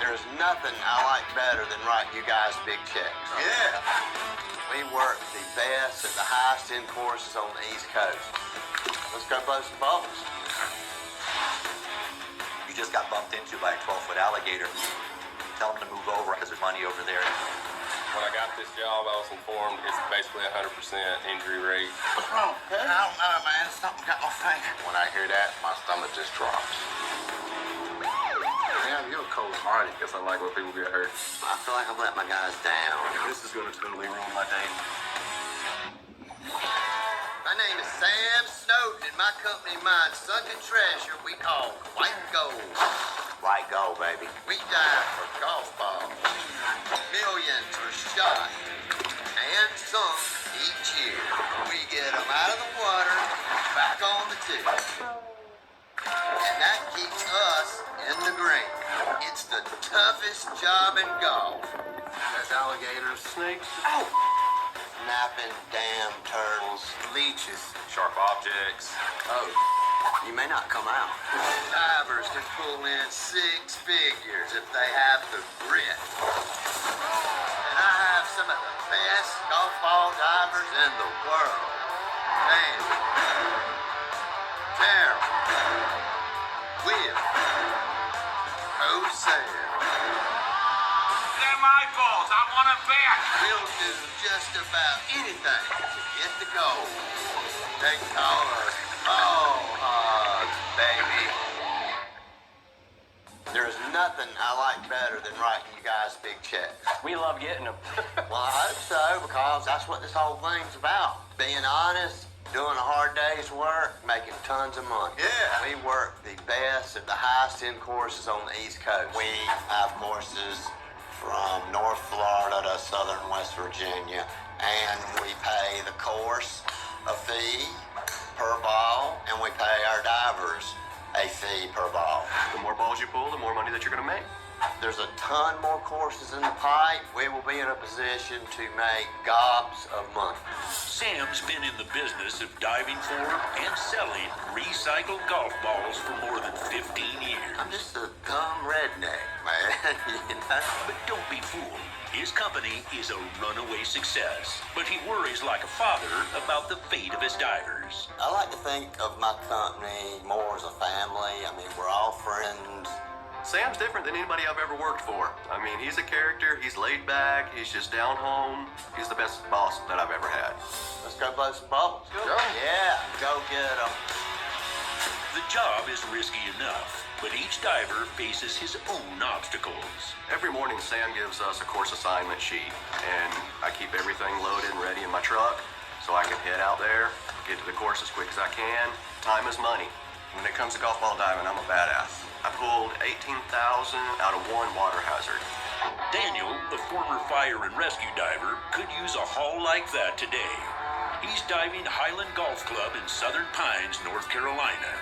There's nothing I like better than writing you guys big checks. Yeah. We work the best at the highest end courses on the East Coast. Let's go blow some bubbles. You just got bumped into by a 12-foot alligator. Tell them to move over because there's money over there. When I got this job, I was informed it's basically 100% injury rate. What's wrong? I don't know, man. Something got my finger. When I hear that, my stomach just drops. Damn, you're a cold hearted. Guess I like when people get hurt. I feel like I've let my guys down. This is gonna totally ruin my day. My name is Sam Snowden, and my company mines sunken treasure we call white gold. White gold, baby. We dive for golf balls. Millions are shot and sunk each year. We get them out of the water, back on the tip. And that keeps us in the green. It's the toughest job in golf. There's alligators, snakes, Snapping damn turtles, leeches. sharp objects. Oh, you may not come out. Divers can pull in 6 figures if they have the grit. And I have some of the best golf ball divers in the world. Damn. Terrell. Will. Kocell. They're my balls. I want them back. We'll do just about anything to get the gold. They call us Ball Hogs, baby. There's nothing I like better than writing you guys big checks. We love getting them. Well, I hope so, because that's what this whole thing's about. Being honest, doing a hard day's work, making tons of money. Yeah. We work the best at the highest end courses on the East Coast. We have courses from North Florida to Southern West Virginia, and we pay the course a fee per ball, and we pay our divers a fee per ball. The more balls you pull, the more money that you're gonna make. There's a ton more courses in the pipe. We will be in a position to make gobs of money. Sam's been in the business of diving for and selling recycled golf balls for more than 15 years. I'm just a dumb redneck, man, you know? But don't be fooled. His company is a runaway success, but he worries like a father about the fate of his divers. I like to think of my company more as a family. I mean, we're all friends. Sam's different than anybody I've ever worked for. I mean, he's a character, he's laid back, he's just down home. He's the best boss that I've ever had. Let's go blow some bubbles. Go. Yeah, go get them. The job is risky enough, but each diver faces his own obstacles. Every morning, Sam gives us a course assignment sheet, and I keep everything loaded and ready in my truck so I can head out there, get to the course as quick as I can. Time is money. When it comes to golf ball diving, I'm a badass. I pulled 18,000 out of one water hazard. Daniel, a former fire and rescue diver, could use a haul like that today. He's diving Highland Golf Club in Southern Pines, North Carolina.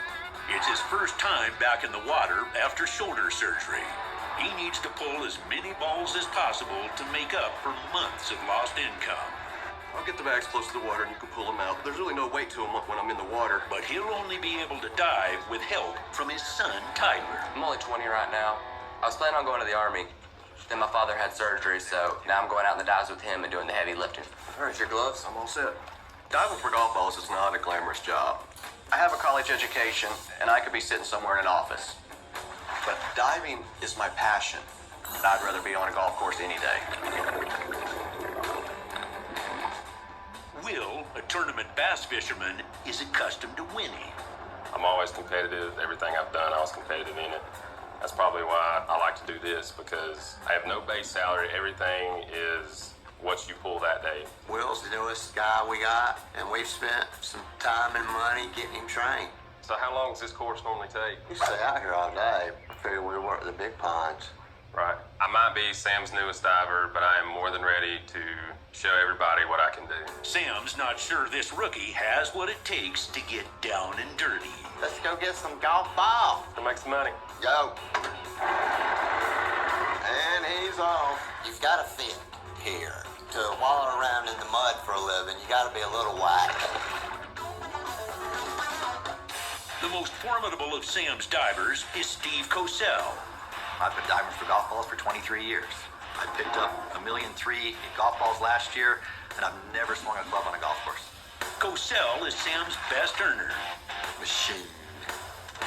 It's his first time back in the water after shoulder surgery. He needs to pull as many balls as possible to make up for months of lost income. I'll get the bags close to the water and you can pull them out. There's really no weight to them when I'm in the water. But he'll only be able to dive with help from his son, Tyler. I'm only 20 right now. I was planning on going to the Army. Then my father had surgery, so now I'm going out in the dives with him and doing the heavy lifting. Where's your gloves? I'm all set. Diving for golf balls is not a glamorous job. I have a college education, and I could be sitting somewhere in an office. But diving is my passion, and I'd rather be on a golf course any day. Will, a tournament bass fisherman, is accustomed to winning. I'm always competitive. Everything I've done, I was competitive in it. That's probably why I like to do this, because I have no base salary. Everything is what you pull that day. Will's the newest guy we got, and we've spent some time and money getting him trained. So how long does this course normally take? We stay out here all day. I figure we work the big ponds. Right. I might be Sam's newest diver, but I am more than ready to show everybody what I can do. Sam's not sure this rookie has what it takes to get down and dirty. Let's go get some golf balls. To make some money. Go. And he's off. You've got to fit here. To wallow around in the mud for a living, you got to be a little whack. The most formidable of Sam's divers is Steve Kocell. I've been diving for golf balls for 23 years. I picked up $1.3 million in golf balls last year, and I've never swung a club on a golf course. Kocell is Sam's best earner. Machine.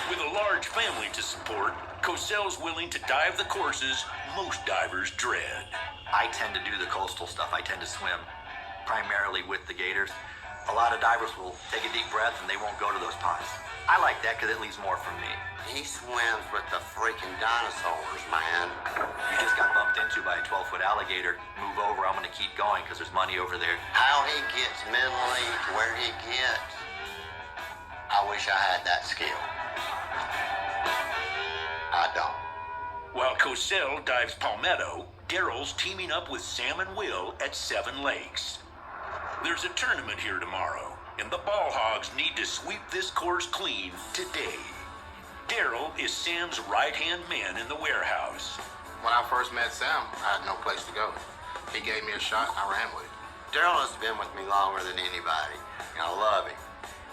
With a large family to support, Kocell's willing to dive the courses most divers dread. I tend to do the coastal stuff. I tend to swim primarily with the gators. A lot of divers will take a deep breath and they won't go to those ponds. I like that because it leaves more from me. He swims with the freaking dinosaurs, man. You just got bumped into by a 12-foot alligator. Move over, I'm gonna keep going because there's money over there. How he gets mentally to where he gets, I wish I had that skill. I don't. While Kocell dives Palmetto, Daryl's teaming up with Sam and Will at 7 Lakes. There's a tournament here tomorrow, and the Ball Hogs need to sweep this course clean today. Daryl is Sam's right-hand man in the warehouse. When I first met Sam, I had no place to go. He gave me a shot, I ran with it. Daryl has been with me longer than anybody, and I love him.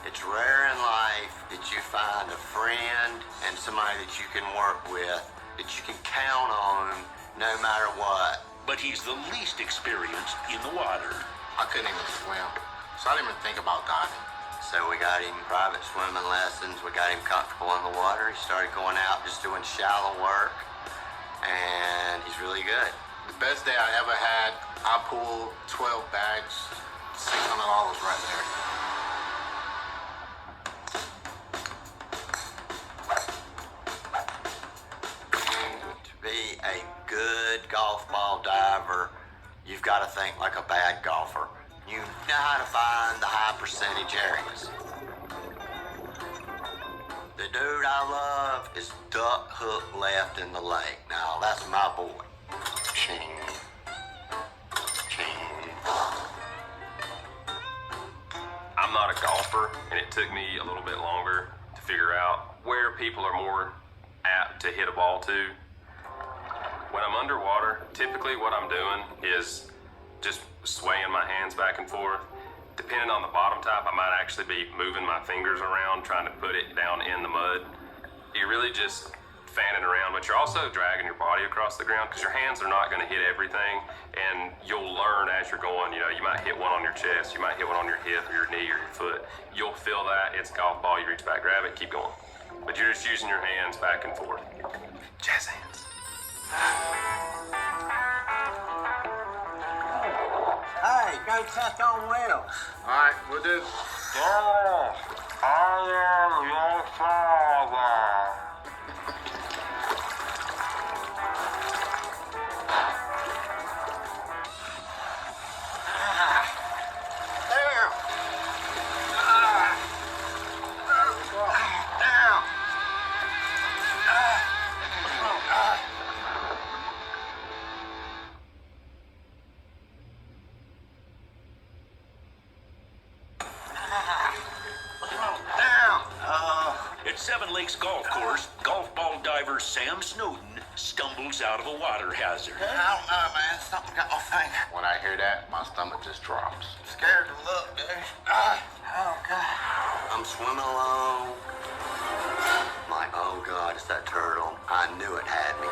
It's rare in life that you find a friend and somebody that you can work with, that you can count on no matter what. But he's the least experienced in the water. I couldn't even swim, so I didn't even think about diving. So we got him private swimming lessons. We got him comfortable in the water. He started going out just doing shallow work, and he's really good. The best day I ever had, I pulled 12 bags, $600 right there. To be a good golf ball diver, you've got to think like a bad golfer. You know how to find the high percentage areas. The dude I love is duck hook left in the lake. Now, that's my boy. Ching. Ching. I'm not a golfer, and it took me a little bit longer to figure out where people are more apt to hit a ball to. When I'm underwater, typically what I'm doing is just swaying my hands back and forth. Depending on the bottom type, I might actually be moving my fingers around, trying to put it down in the mud. You're really just fanning around, but you're also dragging your body across the ground because your hands are not going to hit everything, and you'll learn as you're going. You know, you might hit one on your chest, you might hit one on your hip or your knee or your foot. You'll feel that. It's a golf ball. You reach back, grab it, keep going. But you're just using your hands back and forth. Jazz hands. Hey, go check on Will. All right, we'll do. Yeah, I am your father. At 7 Lakes Golf Course, golf ball diver Sam Snowden stumbles out of a water hazard. I don't know, man. Something got my finger. When I hear that, my stomach just drops. Scared to look, dude. Oh, God. I'm swimming along. Like, oh, God, it's that turtle. I knew it had me.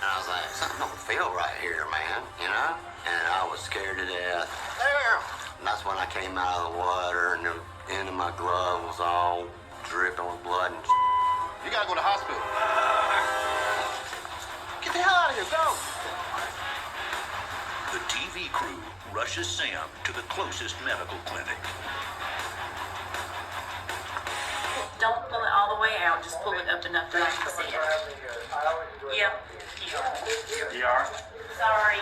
And I was like, something don't feel right here, man, you know? And I was scared to death. There! And that's when I came out of the water, and the end of my glove was all dripping with blood and You gotta go to the hospital. Get the hell out of here, go! The TV crew rushes Sam to the closest medical clinic. Don't pull it all the way out, just pull it up enough that I can see it. Yep. Sorry.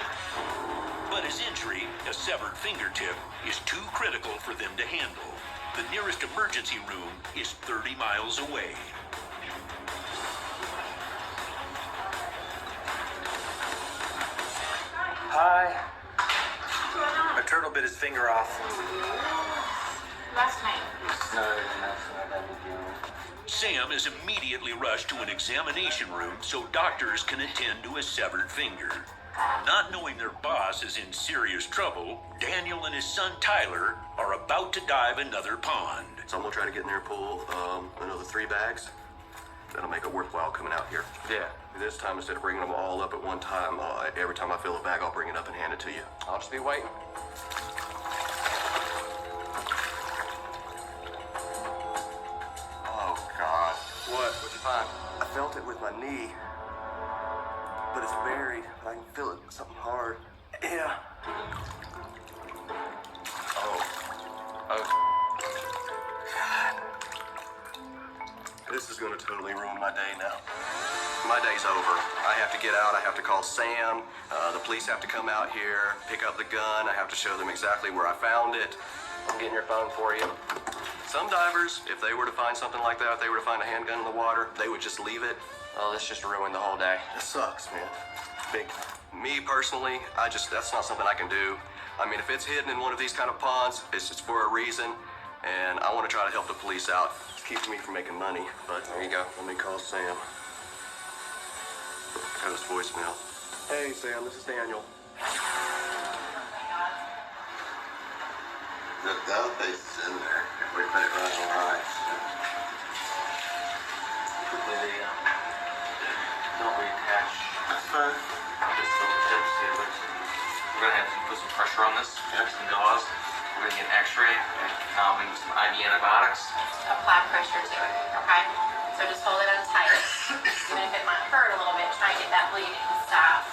But his injury, a severed fingertip, is too critical for them to handle. The nearest emergency room is 30 miles away. Hi. What's going on? My turtle bit his finger off. Last name. No, that's not Sam is immediately rushed to an examination room so doctors can attend to his severed finger. Not knowing their boss is in serious trouble, Daniel and his son Tyler are about to dive another pond. So I'm gonna try to get in there and pull another 3 bags. that'll make it worthwhile coming out here. Yeah. This time, instead of bringing them all up at one time, every time I fill a bag, I'll bring it up and hand it to you. I'll just be waiting. Oh, God. What? What'd you find? I felt it with my knee, but it's buried. I can feel it, something hard. Yeah. Oh. This is gonna totally ruin my day now. My day's over. I have to get out. I have to call Sam. The police have to come out here, pick up the gun. I have to show them exactly where I found it. I'm getting your phone for you. Some divers, if they were to find something like that, if they were to find a handgun in the water, they would just leave it. Oh, this just ruined the whole day. It sucks, man. Big. Me personally, that's not something I can do. I mean, if it's hidden in one of these kind of ponds, it's just for a reason, and I want to try to help the police out. It's keeping me from making money, but There you go. let me call Sam. Got his voicemail. Hey, Sam, this is Daniel. The dough paste is in there. If we put it right on rice. Don't reattach That's fine. this little tips here. We're gonna have to put some pressure on this. Some gauze. We're gonna get an X-ray. And now we use some IV antibiotics. Apply pressure to it, okay? So just hold it on tight. Even if it might hurt a little bit, try and get that bleeding to stop.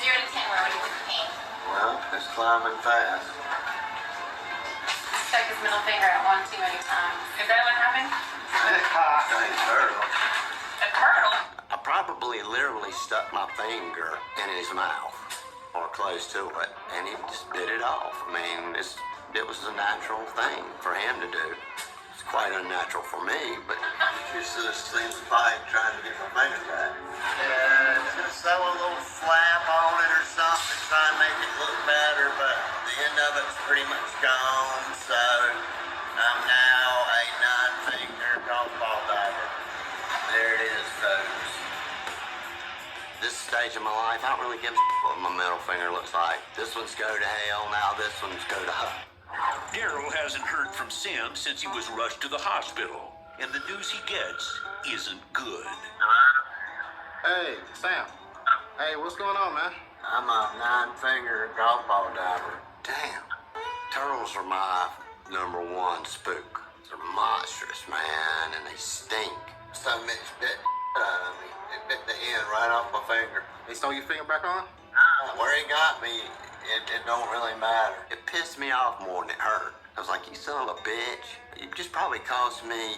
0 to 10, where would you put the pain? Well, it's climbing fast. Stuck his middle finger at one too many times. Is that what happened? Hey, turtle. A turtle? I probably literally stuck my finger in his mouth or close to it, and he just bit it off. I mean, it was a natural thing for him to do. It's quite unnatural for me, but you should have seen the fight trying to get my finger back. Yeah, just sew a little flap on it or something, try and make it look better, but the end of it's pretty much gone, so I'm now a 9-finger golf ball diver. There it is, folks. This stage of my life, I don't really give a what my middle finger looks like. This one's go to hell, now this one's go to hell. Daryl hasn't heard from Sam since he was rushed to the hospital, and the news he gets isn't good. Hey, Sam. Hey, what's going on, man? I'm a 9-finger golf ball diver. Damn. Turtles are my #1 spook. They're monstrous, man, and they stink. Some bitch bit out of me. It bit the end right off my finger. They stole your finger back on? Where he got me, it don't really matter. It pissed me off more than it hurt. I was like, you son of a bitch. You just probably cost me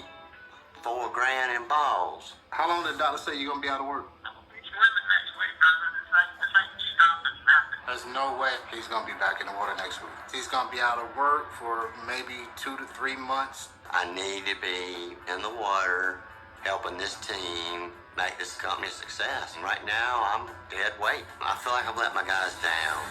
$4 grand in balls. How long did the doctor say you're going to be out of work? There's no way he's going to be back in the water next week. He's going to be out of work for maybe 2 to 3 months. I need to be in the water helping this team make this company a success. And right now, I'm dead weight. I feel like I've let my guys down.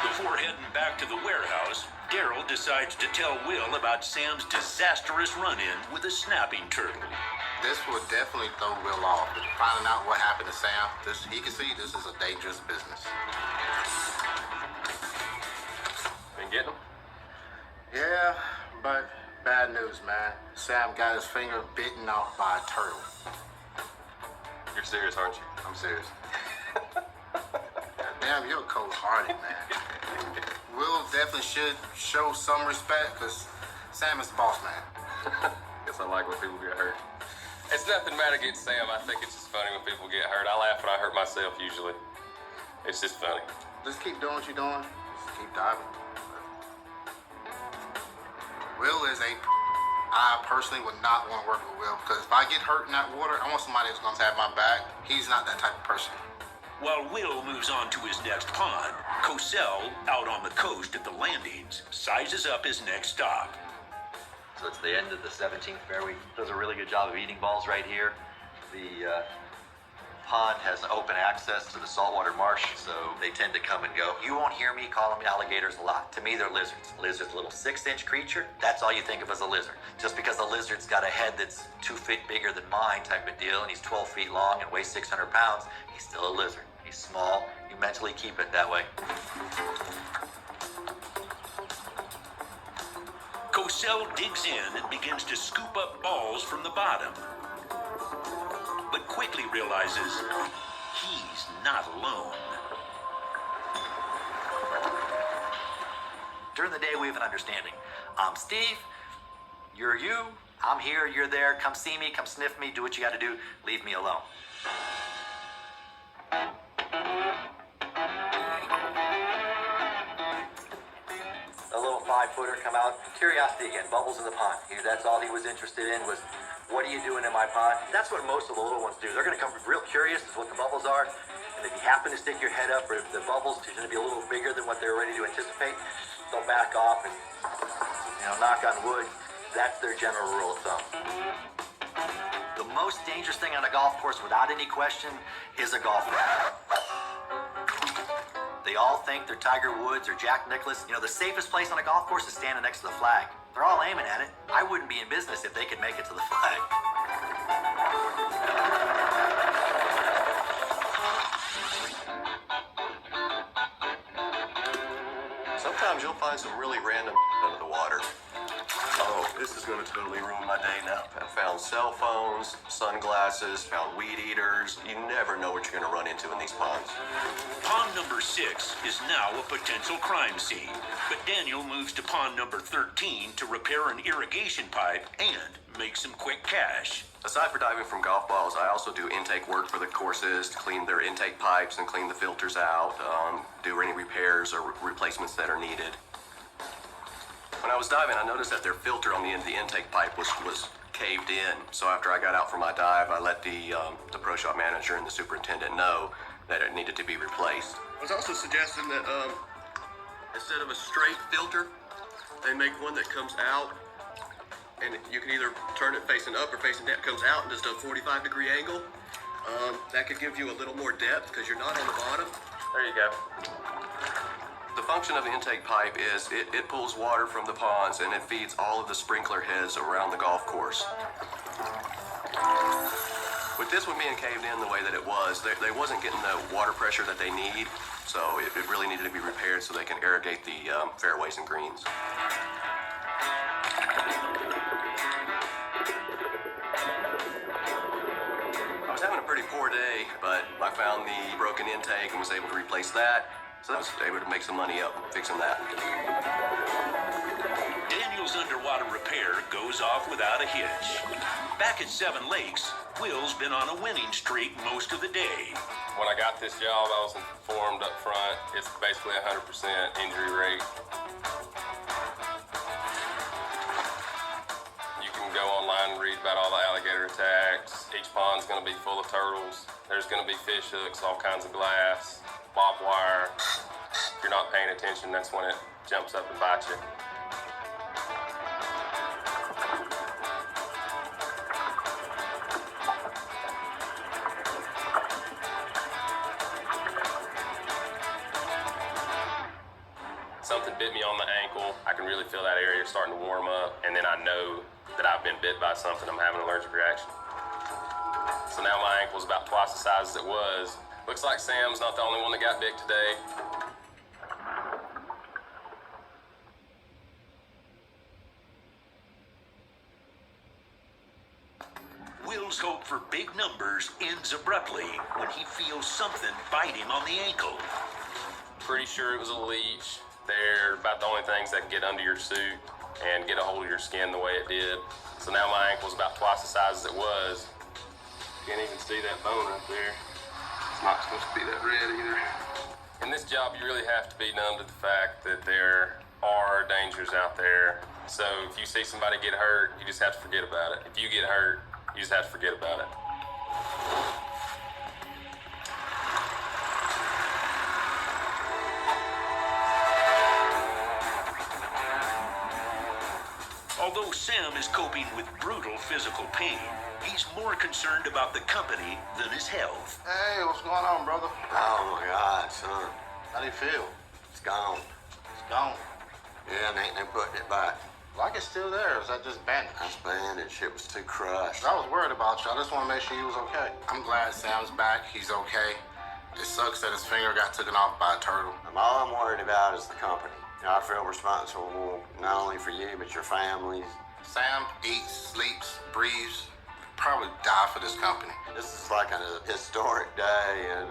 Before heading back to the warehouse, Daryl decides to tell Will about Sam's disastrous run-in with a snapping turtle. This will definitely throw Will off. Finding out what happened to Sam, he can see this is a dangerous business. Been getting them? Yeah, but bad news, man. Sam got his finger bitten off by a turtle. You're serious, aren't you? I'm serious. Damn, you're cold-hearted, man. Will definitely should show some respect, because Sam is the boss man. Guess I like when people get hurt. It's nothing bad against Sam. I think it's just funny when people get hurt. I laugh when I hurt myself usually. It's just funny. Just keep doing what you're doing. Just keep diving. Will is I personally would not want to work with Will, because if I get hurt in that water, I want somebody that's going to have my back. He's not that type of person. While Will moves on to his next pond, Kocell, out on the coast at the landings, sizes up his next stop. So it's the end of the 17th fairway. Does a really good job of eating balls right here. The pond has open access to the saltwater marsh, so they tend to come and go. You won't hear me call them alligators a lot. To me, they're lizards. Lizard's a little 6-inch creature. That's all you think of as a lizard. Just because the lizard's got a head that's 2 feet bigger than mine type of deal, and he's 12 feet long and weighs 600 pounds, he's still a lizard. He's small. You mentally keep it that way. Kocell digs in and begins to scoop up balls from the bottom, but quickly realizes he's not alone. During the day, we have an understanding. I'm Steve. You're you. I'm here. You're there. Come see me. Come sniff me. Do what you got to do. Leave me alone. A little 5-footer come out. Curiosity again. Bubbles in the pond. That's all he was interested in was, what are you doing in my pond? That's what most of the little ones do. They're going to come real curious as what the bubbles are. And if you happen to stick your head up, or if the bubbles are going to be a little bigger than what they're ready to anticipate, they'll back off and, knock on wood. That's their general rule of thumb. The most dangerous thing on a golf course, without any question, is a golfer. They all think they're Tiger Woods or Jack Nicklaus. The safest place on a golf course is standing next to the flag. They're all aiming at it. I wouldn't be in business if they could make it to the flag. Sometimes you'll find some really random under the water. Oh, this is going to totally ruin my day now. I found cell phones, sunglasses, found weed eaters. You never know what you're going to run into in these ponds. Pond number 6 is now a potential crime scene, but Daniel moves to pond number 13 to repair an irrigation pipe and make some quick cash. Aside for diving from golf balls, I also do intake work for the courses to clean their intake pipes and clean the filters out, do any repairs or replacements that are needed. When I was diving, I noticed that their filter on the end of the intake pipe was caved in. So after I got out from my dive, I let the pro shop manager and the superintendent know that it needed to be replaced. I was also suggesting that instead of a straight filter, they make one that comes out, and you can either turn it facing up or facing down. It comes out and does a 45-degree angle. That could give you a little more depth because you're not on the bottom. There you go. The function of the intake pipe is it pulls water from the ponds and it feeds all of the sprinkler heads around the golf course. With this one being caved in the way that it was, they wasn't getting the water pressure that they need, so it really needed to be repaired so they can irrigate the fairways and greens. I was having a pretty poor day, but I found the broken intake and was able to replace that. So I was able to make some money up fixing that. Daniel's underwater repair goes off without a hitch. Back at Seven Lakes, Will's been on a winning streak most of the day. When I got this job, I was informed up front it's basically 100% injury rate. You can go online and read about all the alligator attacks. Each pond's going to be full of turtles. There's going to be fish hooks, all kinds of glass, barbed wire. If you're not paying attention, that's when it jumps up and bites you. Something bit me on the ankle. I can really feel that area starting to warm up, and then I know that I've been bit by something. I'm having an allergic reaction. So now my ankle's about twice the size as it was. Looks like Sam's not the only one that got bit today. Will's hope for big numbers ends abruptly when he feels something bite him on the ankle. Pretty sure it was a leech. They're about the only things that can get under your suit and get a hold of your skin the way it did. So now my ankle's about twice the size as it was. Can't even see that bone right there. It's not supposed to be that red either. In this job, you really have to be numb to the fact that there are dangers out there. So if you see somebody get hurt, you just have to forget about it. If you get hurt, you just have to forget about it. Although Sam is coping with brutal physical pain, he's more concerned about the company than his health. Hey, what's going on, brother? Oh my God, son. How do you feel? It's gone. It's gone. Yeah, and ain't no putting it back. Like it's still there. Is that just bandaged? That's bandaged. It was too crushed. I was worried about you. I just want to make sure you was okay. I'm glad Sam's back. He's okay. It sucks that his finger got taken off by a turtle. All I'm worried about is the company. I feel responsible not only for you, but your families. Sam eats, sleeps, breathes, probably die for this company. This is like a historic day in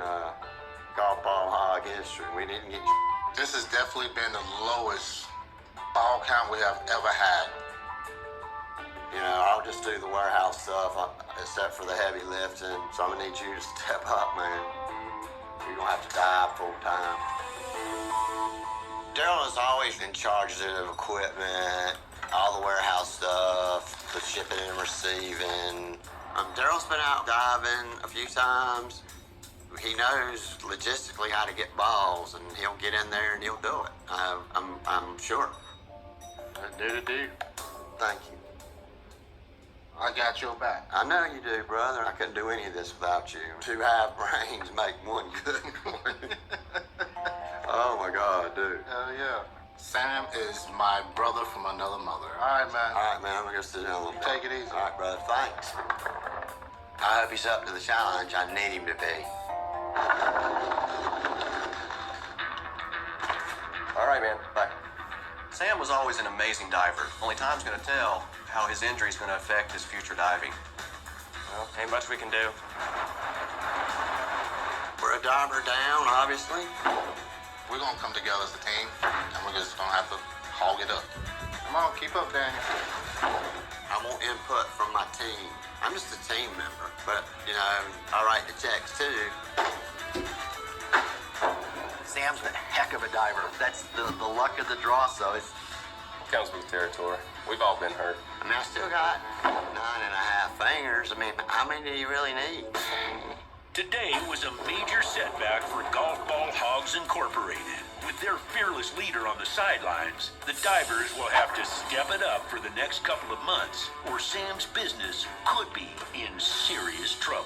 golf ball hog history. We didn't get. This has definitely been the lowest ball count we have ever had. You know, I'll just do the warehouse stuff, except for the heavy lifting. So I'm gonna need you to step up, man. You're gonna have to dive full time. Daryl is always in charge of equipment, all the warehouse stuff, the shipping and receiving. Daryl's been out diving a few times. He knows logistically how to get balls, and he'll get in there and he'll do it. I'm sure. Do. Thank you. I got your back. I know you do, brother. I couldn't do any of this without you. Two half brains make one good one. Oh my God, dude. Hell yeah. Sam is my brother from another mother. All right, man. All right, man. I'm gonna go sit down a little bit. Take it easy. All right, brother. Thanks. I hope he's up to the challenge. I need him to be. All right, man. Bye. Sam was always an amazing diver. Only time's gonna tell how his injury's gonna affect his future diving. Well, ain't much we can do. We're a diver down, obviously. We're gonna come together as a team, and we're just gonna have to hog it up. Come on, keep up, Daniel. I want input from my team. I'm just a team member, but, you know, I write the checks too. Sam's a heck of a diver. That's the luck of the draw, so it's... Comes with territory. We've all been hurt. I mean, I still got 9.5 fingers. I mean, how many do you really need? Today was a major setback for Golf Ball Hogs Incorporated. With their fearless leader on the sidelines, the divers will have to step it up for the next couple of months, or Sam's business could be in serious trouble.